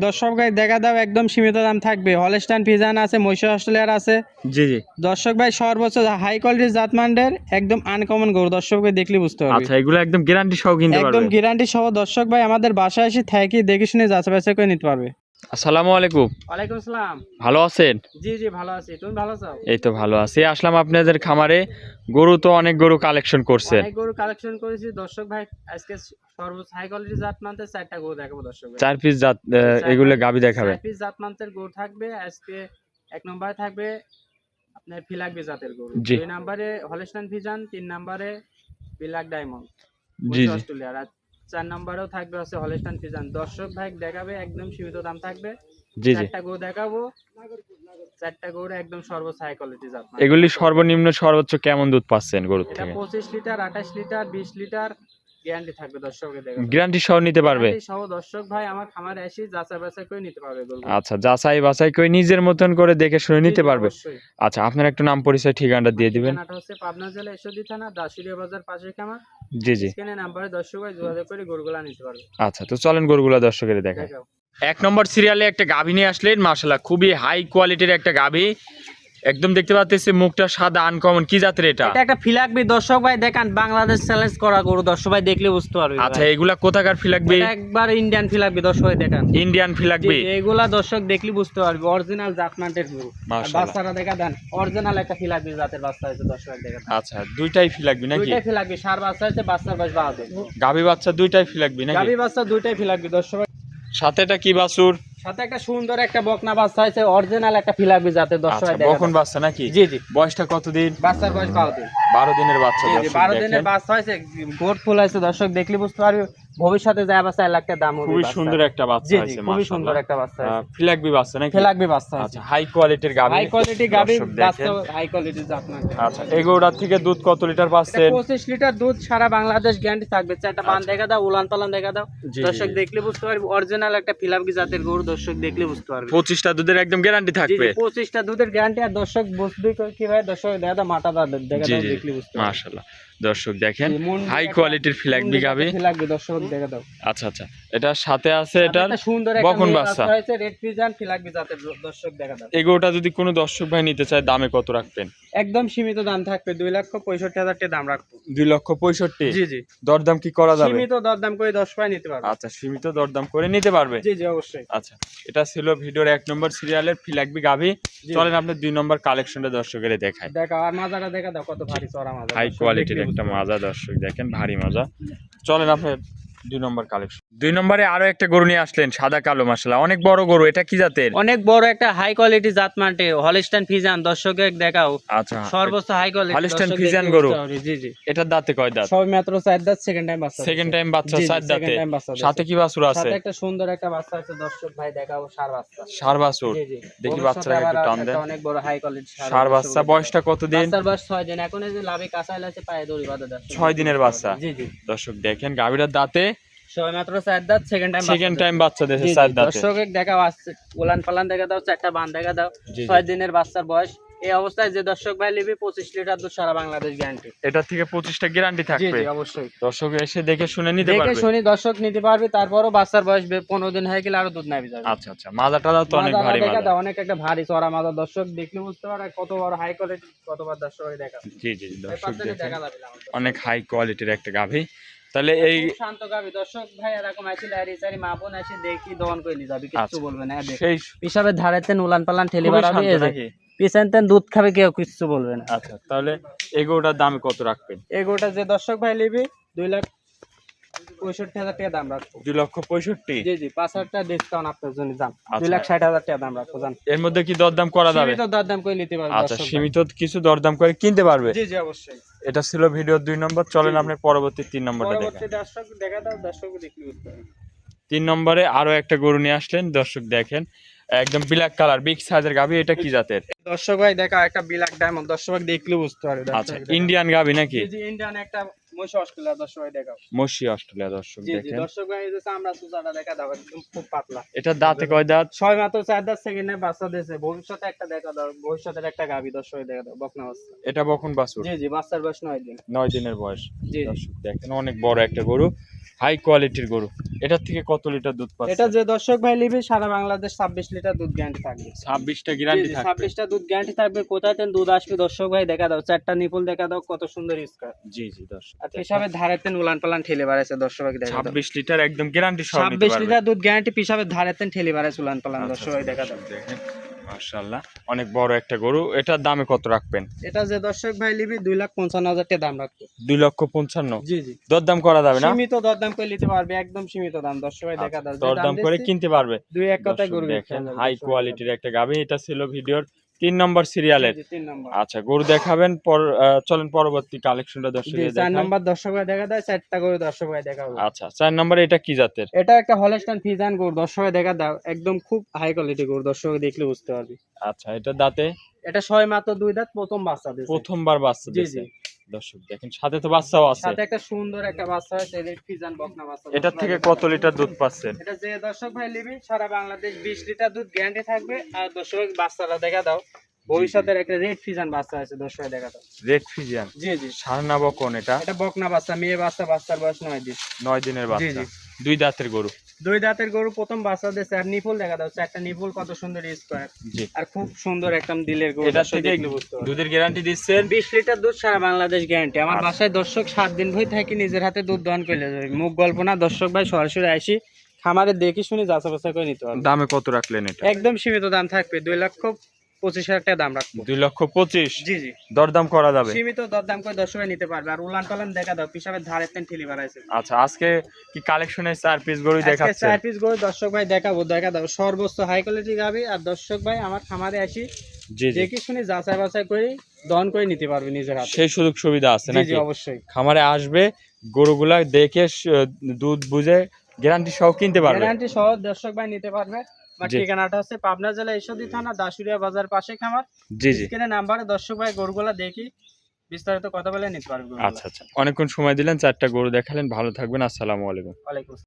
দর্শক ভাই দেখা দাও, একদম সীমিত দাম থাকবে। হলস্টাইন ফ্রিজিয়ান আছে, মহিষাদল অস্ট্রেলিয়ার আছে। জি জি। দর্শক ভাই সর্বোচ্চ হাই কোয়ালিটির জাতমানের একদম আনকমন গরু, দর্শক ভাই দেখলে বুঝতে পারবে। আচ্ছা, এগুলো একদম গ্যারান্টি সহ কিনতে পারবে? একদম গ্যারান্টি সহ দর্শক ভাই আমাদের বাসায় এসে থাকি দেখে শুনে যাচাই বাছাই করে নিতে পারবে। আসসালামু আলাইকুম। ওয়ালাইকুম আসসালাম। ভালো আছেন? জি জি ভালো আছি, তুমি ভালো আছো? এই তো ভালো আছি। আসলাম আপনাদের খামারে। গরু তো অনেক গরু কালেকশন করছেন। অনেক গরু কালেকশন করেছি দর্শক ভাই। আজকে সর্বোচ্চ হাই কোয়ালিটির জাতমানের 4টা গরু দেখাবো দর্শক ভাই। 4 পিস জাত এগুলো গাবি দেখাবে? 4 পিস জাতমানের গরু থাকবে আজকে। এক নম্বরে থাকবে আপনার ফিলাকবি জাতের গরু, জি। 2 নম্বরে হলস্টাইন ফ্রিজিয়ান, 3 নম্বরে ব্ল্যাক ডায়মন্ড জি জি। অস্ট্রেলিয়ার, আর 4 নম্বরেও থাকবে হচ্ছে হলস্টাইন ফ্রিজিয়ান। দর্শক ভাই দেখাবে, একদম সীমিত দাম থাকবে। জি জি। 4টা গরু দেখাবো, 4টা গরু একদম সর্বোচ্চ হাই কোয়ালিটি জাত। এগুলি সর্বনিম্ন সর্বোচ্চ কেমন দুধ পাচ্ছেন গরুর এটা থেকে? 25 লিটার, 28 লিটার, 20 লিটার গ্যারান্টি থাকবে দর্শকের দেখাবে। গ্যারান্টি সহ নিতে পারবে? গ্যারান্টি সহ দর্শক ভাই আমার খামারে এসে যাচাই বাছাই করে নিতে পারবে গরু। আচ্ছা, যাচাই বাছাই করে নিজের মতন করে দেখে শুনে নিতে পারবে। অবশ্যই। আচ্ছা, আপনার একটু নাম পরিচয় ঠিকানাটা দিয়ে দিবেন। ঠিকানাটা হচ্ছে পাবনা জেলা ঈশ্বরদী থানা দাসুরিয়া বাজার পাশে খামার। জি জি। স্ক্রিনে নাম্বারে দর্শক ভাই যোগাযোগ করে গরুগুলা নিতে পারবে। আচ্ছা, তো চলেন গরুগুলা দর্শকের দেখায়। দেখাও। 1 নম্বর সিরিয়ালে একটা গাভী নিয়ে আসলেন, মাশাআল্লাহ খুবই হাই কোয়ালিটির একটা গাভী। একদম দেখতে পাচ্ছেছি মুখটা সাদা, আনকমন। কি জাতের এটা? এটা একটা ফিলাকবি দর্শক ভাই, দেখেন বাংলাদেশ চ্যালেঞ্জ করা গরু, দর্শক ভাই দেখলে বুঝতে পারবে। আচ্ছা, এগুলা কোথাকার ফিলাকবি? এটা একবার ইন্ডিয়ান ফিলাকবি দর্শক ভাই, দেখেন ইন্ডিয়ান ফিলাকবি। এগুলা দর্শক দেখলে বুঝতে পারবে অরিজিনাল জাতমানের গরু। মাশাআল্লাহ। বাচ্চারা দেখা দেন, অরিজিনাল একটা ফিলাকবি জাতের বাচ্চা হয়েছে দর্শক দেখেন। আচ্ছা, দুইটাই ফিলাকবি নাকি? দুইটাই ফিলাকবি, সার বাচ্চা হয়েছে, বাচ্চার বয়স 12 দিন। গাভী বাচ্চা দুইটাই ফিলাকবি নাকি? গাভী বাচ্চা দুইটাই ফিলাকবি দর্শক ভাই। সাথে এটা কি বাছুর? সাথে একটা সুন্দর একটা বকনা বাচ্চা হয়েছে, অরিজিনাল একটা ফিলাকবি জাতের দর্শক আচ্ছা, ভাই দেখেন। বকন বাচ্চা নাকি? জি জি। বয়সটা কতদিন? বাচ্চার বয়স 12 দিন। 12 দিনের বাচ্চা। জি জি, দর্শক 12 দেখেন। দিনের বাচ্চা হয়েছে, গোট ফুল হয়েছে দর্শক দেখলে বুঝতে পারবে। ভবিষ্যতে যায় বাচ্চা 1 লাখ টাকা দাম হবে। খুবই বাচ্চার। সুন্দর একটা বাচ্চা জি জি, হয়েছে, খুবই সুন্দর একটা বাচ্চা হয়েছে। ফিলাকবি বাচ্চা নাকি? ফিলাকবি বাচ্চা হয়েছে। আচ্ছা, হাই কোয়ালিটির গাভী। হাই কোয়ালিটি গাভী দর্শক বাচ্চা, দেখেন। হাই কোয়ালিটির জাতমান। আচ্ছা, এগুলোর থেকে দুধ কত লিটার পাচ্ছেন? 25 লিটার দুধ সারা বাংলাদেশ গ্যারান্টি থাকবে। চারটা বান দেখা দাও, উলান পালান দেখা দাও, জি, জি, দর্শক জি। দেখলে বুঝতে পারবে অরিজিনাল একটা ফিলাকবি জাতের গরু, দর্শক দেখলে বুঝতে পারবে। 25টা দুধের একদম গ্যারান্টি জি থাকবে। জি, 25টা দুধের গ্যারান্টি। আর দর্শক বুঝবে কি ভাই, দর্শক দেখা দাও মাথা দেখা জি দাও, জি, দেখলে বুঝতে পারবে। মাশাআল্লাহ। দর্শক দেখেন, জি, মুন্ডি হাই একটা- কোয়ালিটির ফিলাকবি মুন্ডি গাভী। একটা ফিলাকবি দর্শক দেখা দাও। আচ্ছা আচ্ছা, এটার সাথে আছে এটার একটা সুন্দর একটা বকন মেয়ে বাচ্চা। হয়েছে, রেড ফ্রিজিয়ান ফিলাকবি জাতের দর্শক দেখা দাও। এগুলোটা যদি কোনো দর্শক ভাই নিতে চায় দামে কত রাখবেন? একদম সীমিত দাম থাকবে, 2,65,000 টাকা দাম রাখবো। 2,65,000। জি জি, দরদাম কি করা যাবে? সীমিত দরদাম করে 10 পায় নিতে পারবে। আচ্ছা, সীমিত দরদাম করে নিতে পারবে। জি জি অবশ্যই। আচ্ছা, এটা ছিল ভিডিওর 1 নম্বর সিরিয়ালের ফিলাকবি গাভী। জি। চলেন আপনি 2 নম্বর কালেকশনটা দর্শকের দেখায়। দেখা আর মাজাটা দেখা দাও, কত ভারী চড়া মাজা। হাই দর্শক কোয়ালিটির দেখলে একটা বুঝতে মাজা, দর্শক দেখেন, ভারী মাজা। চলেন আপনি 2 নম্বর কালেকশন। 2 নম্বরে আরো একটা গরু নিয়ে আসলেন, সাদা কালো, মাশাআল্লাহ অনেক বড় গরু। এটা কি জাতের? অনেক বড় একটা হাই কোয়ালিটি জাত মানটে হলস্টাইন ফ্রিজিয়ান, দর্শকে দেখাও আচ্ছা, সর্বোচ্চ হাই কোয়ালিটি হলস্টাইন ফ্রিজিয়ান গরু। জি জি। এটার দাঁতে কয় দাঁত? সব মাত্র 4 দাঁত, সেকেন্ড টাইম বাচ্চা। সেকেন্ড টাইম বাচ্চা, জি জি, 4 দাঁতে। second time বাচ্চা দিয়েছে। সাথে কি বাছুর আছে? সাথে একটা সুন্দর একটা বাচ্চা আছে দর্শক ভাই, দেখাও সার বাচ্চা। ষাঁড় বাছুর। জি জি। দেখি ভবিষ্যতে বাচ্চাটাকে আবার একটু টান একটা দেন। অনেক বড় হাই কোয়ালিটি ষাঁড় বাচ্চা। বয়সটা কত দিন? বাচ্চার বয়স 6 দিন। এখন এই যে লাভে কাঁচা আছে, পায়ে দড়ি বাঁধা দর্শক। 6 দিনের বাচ্চা। জি জি। দর্শক দেখেন, গাভীটার দাঁতে সবাই মাত্র 4 দাঁত, সেকেন্ড টাইম সেকেন্ড টাইম বাচ্চা দিয়েছে, 4 দাঁতে। দর্শক দেখাও আসছে, উলান পালান দেখা দাও, 4টা বান দেখা দাও, জি, জি। 6 দিনের বাচ্চার বয়স। এই অবস্থায় যে দর্শক ভাই নিবি 25 লিটার দুধ সারা বাংলাদেশ গ্যারান্টি। এটা থেকে 25টা গ্যারান্টি জি থাকবে। জি অবশ্যই। দর্শক এসে দেখে শুনে নিতে দেখে পারবে। শুনি দর্শক নিতে পারবে। তারপরও বাচ্চার বয়স 15 দিন হয়ে গেলে আরো দুধ নাবি যাবে। আচ্ছা আচ্ছা, মাজাটা তো অনেক মাজা ভারী দেখা মাজা। দাও, অনেক একটা ভারী চড়া মাজা, দর্শক দেখলে বুঝতে পারে কত বড় হাই কোয়ালিটি, কতবার দর্শক দেখা। জি জি, দর্শক পাঁচজনে দেখেন, দেখা যাবে না আমার দর্শক। অনেক হাই কোয়ালিটির একটা গাভী। তাহলে এই খুব শান্ত গাবি দর্শক ভাই, এরকম আইছিল আর ইসারি মা বোন এসে দেখি দহন কইলি যাবে, কিছু আচ্ছা, বলবে না। দেখ সেই পিসাবের ধারেতেন উলান পালান ঠেলি খুবই বাড়াবে, শান্ত নাকি? পিছনতেন দুধ খাবে, কেউ কিছু বলবে না। আচ্ছা, তাহলে এগুলোটার দাম কত রাখবেন? এগোটা যে দর্শক ভাই নিবি 2,65,000 টাকা দাম রাখবো। 2,65,000। জি জি, 5,000 টাকা ডিসকাউন্ট আপনার জন্য যান, আচ্ছা। 2,60,000 টাকা দাম রাখবো যান। এর মধ্যে কি দরদাম করা যাবে? সীমিত দরদাম করে নিতে পারবে আচ্ছা, দর্শক ভাই। সীমিত কিছু দরদাম করে কিনতে পারবে। জি জি অবশ্যই। এটা ছিল ভিডিও 2 নম্বর। চলেন জি, জি। আপনি পরবর্তী 3 নম্বরটা দেখেন। পরবর্তী দর্শক দেখা দাও, দর্শক দেখলি বুঝতে পারবে। 3 নম্বরে আরো একটা গরু নিয়ে আসলেন, দর্শক দেখেন, একদম ব্ল্যাক কালার, বিগ সাইজের গাভী। এটা কি জাতের? দর্শক ভাই দেখা একটা ব্ল্যাক ডায়মন্ড, দর্শক দেখলে বুঝতে পারবে। আচ্ছা, ইন্ডিয়ান গাভী নাকি? জি জি, ইন্ডিয়ান একটা মহিষ অস্ট্রেলিয়া দর্শক ভাই দেখাও। মসি অস্ট্রেলিয়া দর্শক জি জি দেখেন। দর্শক ভাই এই যে চামড়া সুতাটা দেখা দাও একদম খুব পাতলা। এটা দাঁতে কয় দাঁত? ছয় মাত্র 4 দাঁত সেকেন্ডে বাচ্চা দিয়েছে। ভবিষ্যতে একটা দেখা দাও, ভবিষ্যতের একটা গাভী দর্শক ভাই দেখা দাও, বকনা বাচ্চা। এটা বকন বাছুর, জি জি বাচ্চার বয়স 9 দিন। 9 দিনের বয়স। জি জি দর্শক দেখেন অনেক বড় একটা গরু, হাই কোয়ালিটির গরু। এটার থেকে কত লিটার দুধ পাচ্ছে? এটা যে দর্শক ভাই নিবে সারা বাংলাদেশ 26 লিটার দুধ গ্যারান্টি থাকবে। 26টা জি গ্যারান্টি জি থাকবে। 26টা দুধ গ্যারান্টি থাকবে। কোথায় তেন দুধ আসবে দর্শক ভাই দেখা দাও, 4টা নিপুল দেখা দাও কত সুন্দর স্কয়ার। জি জি দর্শক আর দেখেন। পেশাবের ধারেতেন উলান পালান ঠেলে বাড়াইছে দর্শক ভাই দেখা দাও। 26 লিটার একদম গ্যারান্টি সহ নিতে 26 পারবে। লিটার দুধ গ্যারান্টি পেশাবের ধারেতেন ঠেলে বাড়াইছে উলান পালান আচ্ছা, দর্শক ভাই দেখা দাও। দেখেন মাশাআল্লাহ অনেক বড় একটা গরু। এটার দামে কত রাখবেন? এটা যে দর্শক ভাই নিবি 2,55,000 টাকা দাম রাখবে। 2,55,000। জি জি দরদাম করা যাবে না? সীমিত দরদাম করে নিতে পারবে, একদম সীমিত দাম দর্শক ভাই দেখা দাও। যে দরদাম করে দিচ্ছি, কিনতে পারবে। দুই এক কথায় দর্শক গরু দেখেন হাই কোয়ালিটির একটা গাভী। এটা ছিল ভিডিওর 3 নম্বর সিরিয়ালের। 3 নম্বর। আচ্ছা গরু দেখাবেন চলেন পরবর্তী কালেকশনটা জি দর্শকদের 4 দেখাই। নম্বর দর্শক ভাই দেখা দেয়, 4টা গরু দর্শক ভাই দেখা হবে। আচ্ছা 4 নম্বরে এটা কি জাতের? এটা একটা হলস্টাইন ফ্রিজিয়ান গরু দর্শক ভাই দেখা দাও, একদম খুব হাই কোয়ালিটি গরু দর্শক ভাই দেখলে বুঝতে পারবি। আচ্ছা এটা দাঁতে এটা ছয় মাত্র 2 দাঁত, প্রথম বাচ্চা দিয়েছে। প্রথমবার বাচ্চা জি দিয়েছে। জি দর্শক দেখেন সাথে তো বাচ্চাও আছে। সাথে একটা সুন্দর একটা বাচ্চা আছে, রেড ফ্রিজিয়ান বকনা বাচ্চা। এটার থেকে কত লিটার দুধ পাচ্ছেন? এটা যে দর্শক ভাই নিবি সারা বাংলাদেশ 20 লিটার দুধ গ্যারান্টি থাকবে। আর দর্শক ভাই বাচ্চাটা দেখা দাও, ভবিষ্যতের একটা রেড ফ্রিজিয়ান বাচ্চা আছে দর্শক ভাই দেখা দাও। রেড ফিজিয়ান জি জি সারনা বকন। এটা এটা বকনা বাচ্চা, মেয়ে বাচ্চা, বাচ্চার বয়স 9 দিন। 9 দিনের জি বাচ্চা, জি 2 দাঁতের গরু। 2 দাঁতের গরু, প্রথম বাচ্চা দিয়েছে। আর নিপুল দেখা দাও, 4টা নিপুল কত সুন্দর স্কয়ার। জি আর খুব সুন্দর একদম দিলের গরু। এটা দর্শক থেকে দেখলে বুঝতে পারবে। দুধের গ্যারান্টি দিচ্ছেন? 20 লিটার দুধ সারা বাংলাদেশ গ্যারান্টি। আমার আচ্ছা। বাসায় দর্শক 7 দিন ভই থাকি, নিজের হাতে দুধ দহন করে যাবে। মুখ গল্প না দর্শক ভাই, সরাসরি আসি খামারে দেখি শুনি যাচাই বাছাই করে নিতে পারবে। দামে কত রাখলেন এটা? একদম সীমিত দাম থাকবে, 2,25,000 টাকা দাম রাখবো। 2,25,000। জি জি দরদাম করা যাবে? সীমিত দরদাম করে দর্শক ভাই নিতে পারবে। আর উলান পালান দেখা দাও, পিসাবের ধারে তেন ঠেলি বাড়াইছে। আচ্ছা আজকে কি কালেকশনের 4 পিস গরু আজকে দেখাচ্ছেন? 4 পিস গরু দর্শক ভাই দেখাবো, দেখা দাও সর্বোচ্চ হাই কোয়ালিটি গাবি। আর দর্শক ভাই আমার খামারে আসি জি জি দেখি শুনি যাচাই বাছাই করে দহন করে নিতে পারবে নিজের হাতে। সেই সুযোগ সুবিধা আছে জি নাকি? জি অবশ্যই। খামারে আসবে গরুগুলা দেখে দুধ বুঝে গ্যারান্টি সহ কিনতে পারবে। গ্যারান্টি সহ দর্শক ভাই নিতে পারবে। আমার জি। ঠিকানাটা হচ্ছে পাবনা জেলা ঈশ্বরদী থানা দাসুরিয়া বাজার পাশে খামার। জি জি স্ক্রিনে নাম্বারে দর্শক ভাই গরুগুলা দেখি বিস্তারিত কথা বলে নিতে পারবে গরুগুলা। আচ্ছা আচ্ছা অনেকক্ষণ সময় দিলেন, 4টা গরু দেখালেন। ভালো থাকবেন। আসসালামু আলাইকুম। ওয়ালাইকুম আসসালাম।